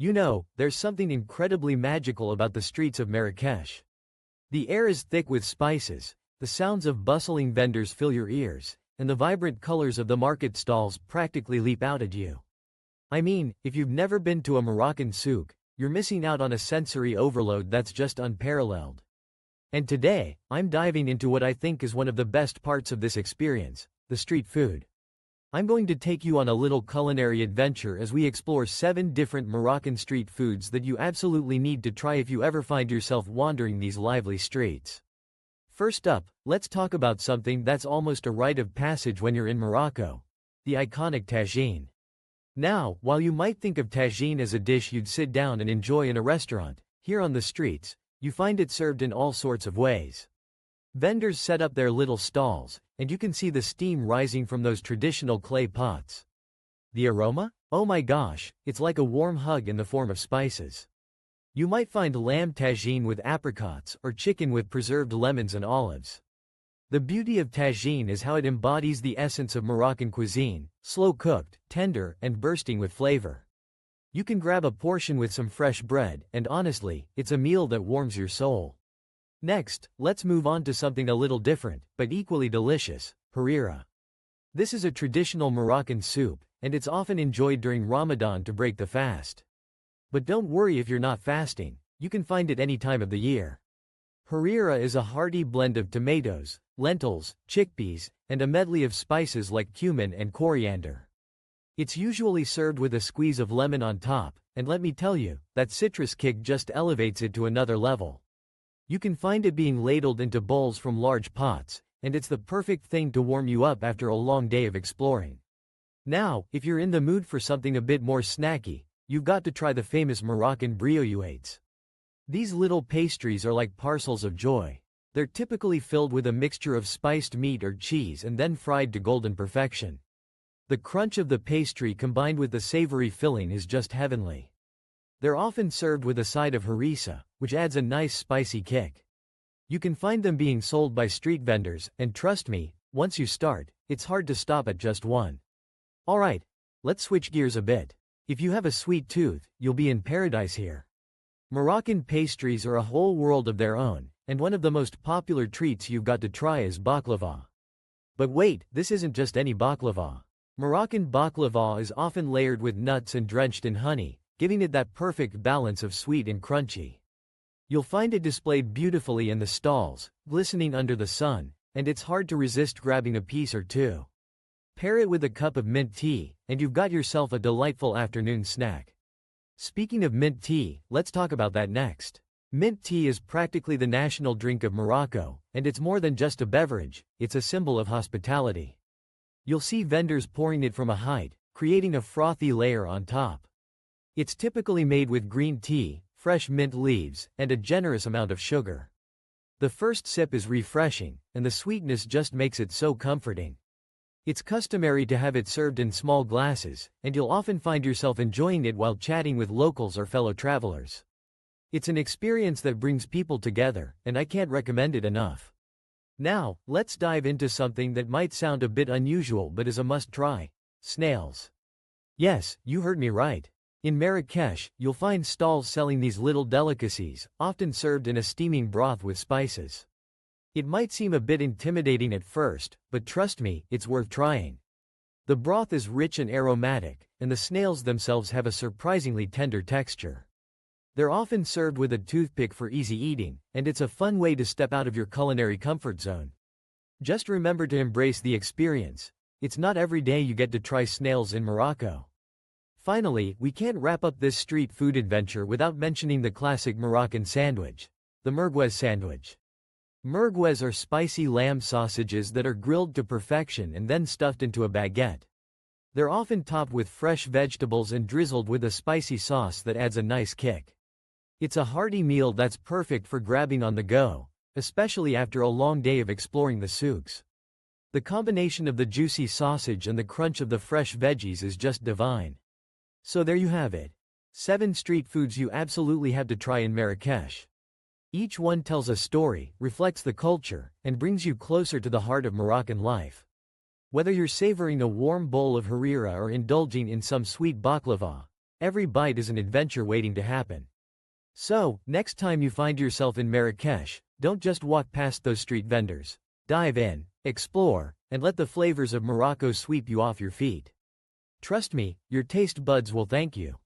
You know, there's something incredibly magical about the streets of Marrakech. The air is thick with spices, the sounds of bustling vendors fill your ears, and the vibrant colors of the market stalls practically leap out at you. I mean, if you've never been to a Moroccan souk, you're missing out on a sensory overload that's just unparalleled. And today, I'm diving into what I think is one of the best parts of this experience, the street food. I'm going to take you on a little culinary adventure as we explore 7 different Moroccan street foods that you absolutely need to try if you ever find yourself wandering these lively streets. First up, let's talk about something that's almost a rite of passage when you're in Morocco: the iconic tagine. Now, while you might think of tagine as a dish you'd sit down and enjoy in a restaurant, here on the streets, you find it served in all sorts of ways. Vendors set up their little stalls, and you can see the steam rising from those traditional clay pots. The aroma? Oh my gosh, it's like a warm hug in the form of spices. You might find lamb tagine with apricots or chicken with preserved lemons and olives. The beauty of tagine is how it embodies the essence of Moroccan cuisine: slow-cooked, tender, and bursting with flavor. You can grab a portion with some fresh bread, and honestly, it's a meal that warms your soul. Next, let's move on to something a little different, but equally delicious: harira. This is a traditional Moroccan soup, and it's often enjoyed during Ramadan to break the fast. But don't worry if you're not fasting, you can find it any time of the year. Harira is a hearty blend of tomatoes, lentils, chickpeas, and a medley of spices like cumin and coriander. It's usually served with a squeeze of lemon on top, and let me tell you, that citrus kick just elevates it to another level. You can find it being ladled into bowls from large pots, and it's the perfect thing to warm you up after a long day of exploring. Now, if you're in the mood for something a bit more snacky, you've got to try the famous Moroccan brioches. These little pastries are like parcels of joy. They're typically filled with a mixture of spiced meat or cheese and then fried to golden perfection. The crunch of the pastry combined with the savory filling is just heavenly. They're often served with a side of harissa, which adds a nice spicy kick. You can find them being sold by street vendors, and trust me, once you start, it's hard to stop at just one. Alright, let's switch gears a bit. If you have a sweet tooth, you'll be in paradise here. Moroccan pastries are a whole world of their own, and one of the most popular treats you've got to try is baklava. But wait, this isn't just any baklava. Moroccan baklava is often layered with nuts and drenched in honey, giving it that perfect balance of sweet and crunchy. You'll find it displayed beautifully in the stalls, glistening under the sun, and it's hard to resist grabbing a piece or two. Pair it with a cup of mint tea, and you've got yourself a delightful afternoon snack. Speaking of mint tea, let's talk about that next. Mint tea is practically the national drink of Morocco, and it's more than just a beverage, it's a symbol of hospitality. You'll see vendors pouring it from a height, creating a frothy layer on top. It's typically made with green tea, fresh mint leaves, and a generous amount of sugar. The first sip is refreshing, and the sweetness just makes it so comforting. It's customary to have it served in small glasses, and you'll often find yourself enjoying it while chatting with locals or fellow travelers. It's an experience that brings people together, and I can't recommend it enough. Now, let's dive into something that might sound a bit unusual but is a must-try: snails. Yes, you heard me right. In Marrakech, you'll find stalls selling these little delicacies, often served in a steaming broth with spices. It might seem a bit intimidating at first, but trust me, it's worth trying. The broth is rich and aromatic, and the snails themselves have a surprisingly tender texture. They're often served with a toothpick for easy eating, and it's a fun way to step out of your culinary comfort zone. Just remember to embrace the experience. It's not every day you get to try snails in Morocco. Finally, we can't wrap up this street food adventure without mentioning the classic Moroccan sandwich: the merguez sandwich. Merguez are spicy lamb sausages that are grilled to perfection and then stuffed into a baguette. They're often topped with fresh vegetables and drizzled with a spicy sauce that adds a nice kick. It's a hearty meal that's perfect for grabbing on the go, especially after a long day of exploring the souks. The combination of the juicy sausage and the crunch of the fresh veggies is just divine. So there you have it. 7 street foods you absolutely have to try in Marrakech. Each one tells a story, reflects the culture, and brings you closer to the heart of Moroccan life. Whether you're savoring a warm bowl of harira or indulging in some sweet baklava, Every bite is an adventure waiting to happen. So, next time you find yourself in Marrakech, don't just walk past those street vendors. Dive in, explore, and let the flavors of Morocco sweep you off your feet. Trust me, your taste buds will thank you.